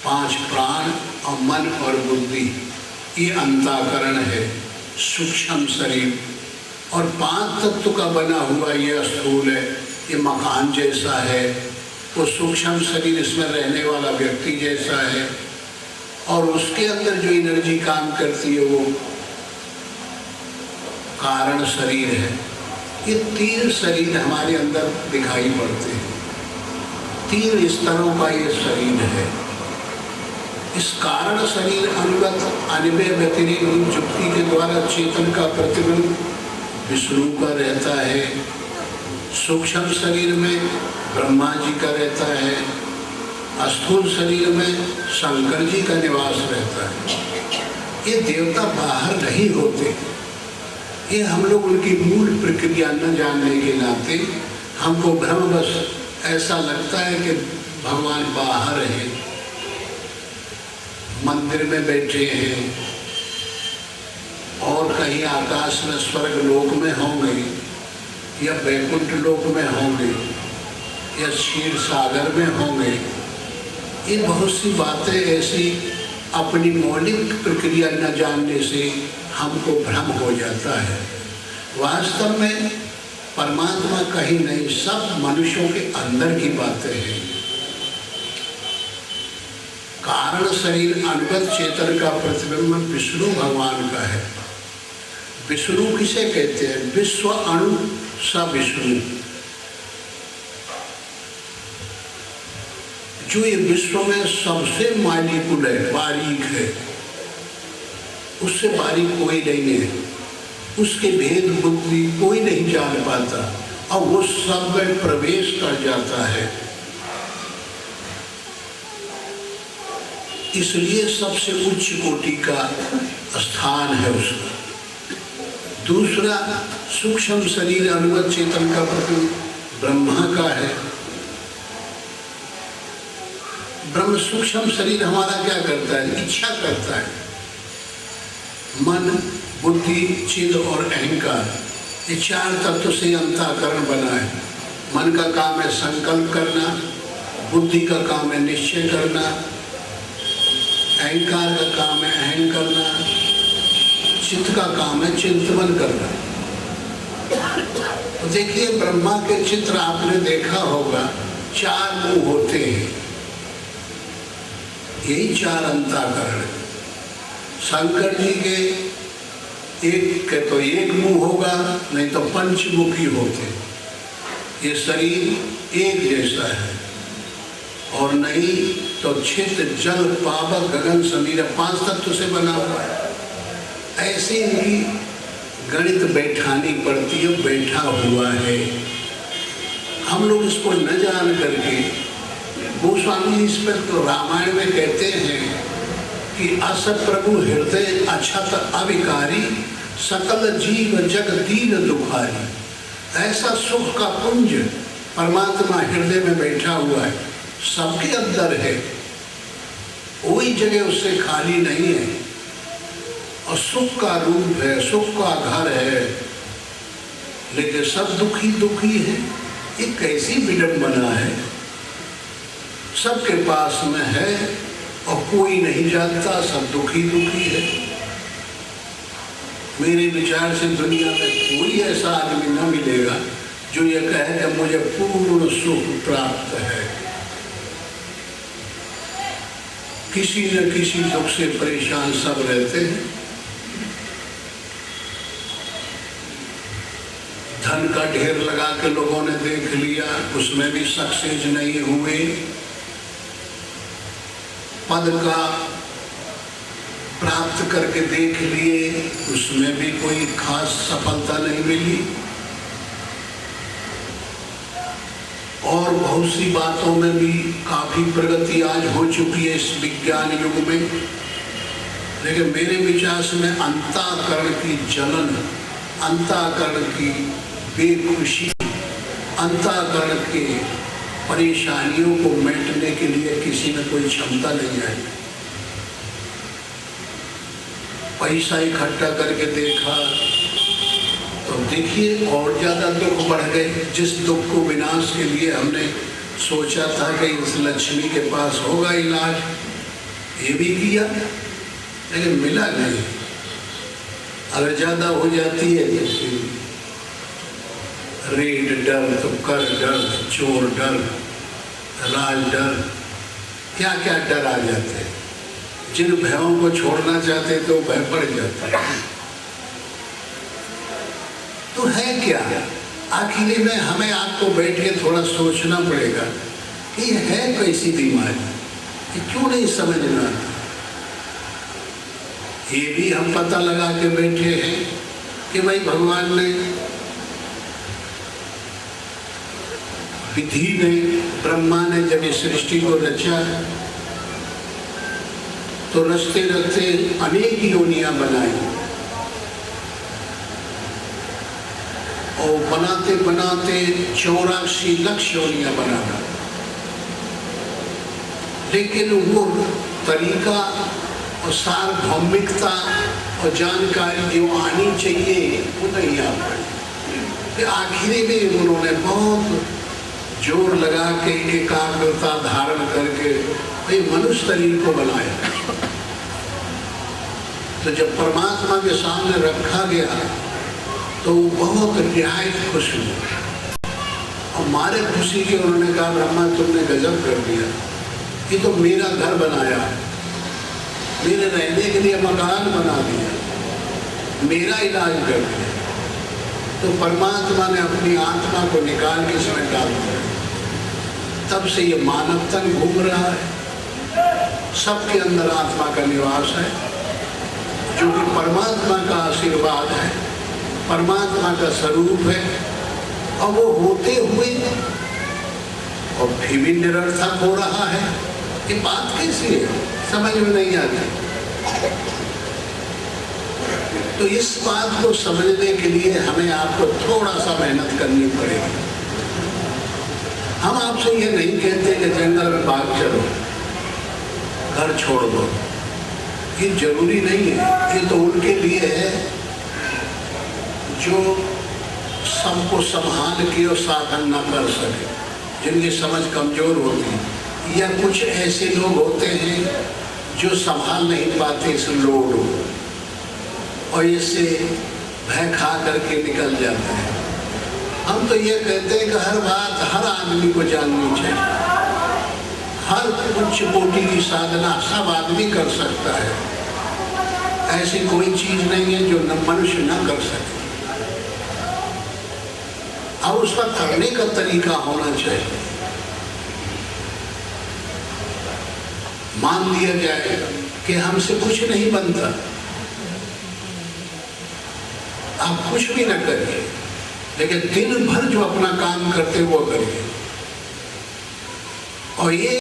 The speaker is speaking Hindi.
5 प्राण और मन और बुद्धि, ये अंतःकरण है, सूक्ष्म शरीर। और 5 तत्व का बना हुआ ये स्थूल है, ये मकान जैसा है। वो सूक्ष्म शरीर इसमें रहने वाला व्यक्ति जैसा है, और उसके अंदर जो एनर्जी काम करती है वो कारण शरीर है। ये 3 शरीर हमारे अंदर दिखाई पड़ते हैं, 3 स्तरों का ये शरीर है। इस कारण शरीर अनुगत अन्वय व्यतिरिक्त युक्ति के द्वारा चेतन का प्रतिबिंब विष्णु का रहता है, सूक्ष्म शरीर में ब्रह्मा जी का रहता है, स्थूल शरीर में शंकर जी का निवास रहता है। ये देवता बाहर नहीं होते, ये हम लोग उनकी मूल प्रक्रिया न जानने के नाते हमको भ्रमवश ऐसा लगता है कि भगवान बाहर हैं, मंदिर में बैठे हैं, और कहीं आकाश में स्वर्ग लोक में होंगे, या वैकुंठ लोक में होंगे, या क्षीर सागर में होंगे। ये बहुत सी बातें ऐसी अपनी मौलिक प्रक्रिया न जानने से हमको भ्रम हो जाता है। वास्तव में परमात्मा कहीं नहीं, सब मनुष्यों के अंदर की बातें हैं। कारण शरीर अनुगत चेतन का प्रतिबिंब विष्णु भगवान का है। विष्णु किसे कहते हैं? विश्व अणु स विष्णु। जो ये विश्व में सबसे मालिकुल है, बारीक है, उससे बारीक कोई नहीं है, उसके भेद बुद्धि कोई नहीं जान पाता, और वो सब में प्रवेश कर जाता है। इसलिए सबसे उच्च कोटि का स्थान है उसका। दूसरा, सूक्ष्म शरीर अनुगत चेतन का प्रतिबिंब ब्रह्मा का है। ब्रह्म सूक्ष्म शरीर हमारा क्या करता है? इच्छा करता है। मन, बुद्धि, चिद और अहंकार, ये 4 तत्व से अंतःकरण बना है। मन का काम है संकल्प करना, बुद्धि का काम है निश्चय करना, अहंकार का काम है अहं करना, चित्त का काम है चिंतन करना। तो देखिए, ब्रह्मा के चित्र आपने देखा होगा, 4 मुंह होते हैं, यही 4 अंतःकरण है। शंकर जी के एक मुंह होगा, नहीं तो पंचमुखी होते। ये शरीर एक जैसा है, और नहीं तो छित, जल, पावक, गगन, समीर 5 तत्व से बना हुआ है। ऐसे इनकी गणित बैठानी पड़ती है, बैठा हुआ है। हम लोग इसको न जान करके, गोस्वामी इस पर तो रामायण में कहते हैं कि अस प्रभु हृदय अछत अविकारी, सकल जीव जग दीन दुखारी। ऐसा सुख का पुंज परमात्मा हृदय में बैठा हुआ है, सबके अंदर है, कोई जगह उससे खाली नहीं है, और सुख का रूप है, सुख का घर है, लेकिन सब दुखी दुखी है। ये कैसी विडंबना है? सबके पास में है और कोई नहीं जानता, सब दुखी दुखी है। मेरे विचार से दुनिया में कोई ऐसा आदमी न मिलेगा जो ये कहे कि मुझे पूर्ण सुख प्राप्त है। किसी न किसी दुख से परेशान सब रहते हैं। धन का ढेर लगा के लोगों ने देख लिया, उसमें भी सक्सेस नहीं हुए। पद का प्राप्त करके देख लिए, उसमें भी कोई खास सफलता नहीं मिली। और बहुत सी बातों में भी काफी प्रगति आज हो चुकी है इस विज्ञान युग में, लेकिन मेरे विचार में अंतःकरण की जलन, अंतःकरण की बेखुशी, अंतःकरण के परेशानियों को मिटाने के लिए किसी में कोई क्षमता नहीं है। पैसा इकट्ठा करके देखा तो देखिए और ज्यादा दुख बढ़ गए। जिस दुख को विनाश के लिए हमने सोचा था कि इस लक्ष्मी के पास होगा इलाज, ये भी किया लेकिन मिला नहीं। अगर ज्यादा हो जाती है जैसे रेड डर, तो कर डर, चोर डर, राज डर, क्या क्या डर आ जाते हैं। जिन भयों को छोड़ना चाहते तो भय पड़ जाते हैं। तो है क्या, आखिर में हमें आपको बैठ के थोड़ा सोचना पड़ेगा कि ये है कैसी बीमारी, ये क्यों नहीं समझ में आता। ये भी हम पता लगा के बैठे हैं कि भाई भगवान ने विधि में, ब्रह्मा ने जब इस सृष्टि को रचा तो रचते रचते अनेक योनियां बनाई और बनाते बनाते 84 लाख योनियां बनाना। लेकिन वो तरीका और सार्वभौमिकता और जानकारी जो आनी चाहिए वो नहीं आ पाई। आखिरी में उन्होंने बहुत जोर लगा के एकाग्रता धारण करके भाई मनुष्य शरीर को बनाया। तो जब परमात्मा के सामने रखा गया तो बहुत निहायत खुश हुए और मारे खुशी के उन्होंने कहा ब्रह्मा तुमने गजब कर दिया, ये तो मेरा घर बनाया, मेरे रहने के लिए मकान बना दिया, मेरा इलाज कर दिया। तो परमात्मा ने अपनी आत्मा को निकाल के इसमें डाल दिया। तब से ये मानव तन घूम रहा है, सबके अंदर आत्मा का निवास है, जो कि परमात्मा का आशीर्वाद है, परमात्मा का स्वरूप है। और वो होते हुए और फिर भी निरर्थक हो रहा है, ये बात कैसी है, समझ में नहीं आती। तो इस बात को समझने के लिए हमें आपको थोड़ा सा मेहनत करनी पड़ेगी। हम आपसे ये नहीं कहते कि जंगल में भाग चलो, घर छोड़ दो, ये जरूरी नहीं है। ये तो उनके लिए है जो सबको संभाल के और साधन न कर सके, जिनकी समझ कमजोर होती है, या कुछ ऐसे लोग होते हैं जो संभाल नहीं पाते इस लोड को और इससे भय खा करके निकल जाते हैं। हम तो ये कहते हैं कि हर बात हर आदमी को जाननी चाहिए, हर उच्च कोटि की साधना सब आदमी कर सकता है। ऐसी कोई चीज नहीं है जो न मनुष्य न कर सके, और उसका करने का तरीका होना चाहिए। मान लिया जाए कि हमसे कुछ नहीं बनता, आप कुछ भी न करिए, लेकिन दिन भर जो अपना काम करते वो करिए। और ये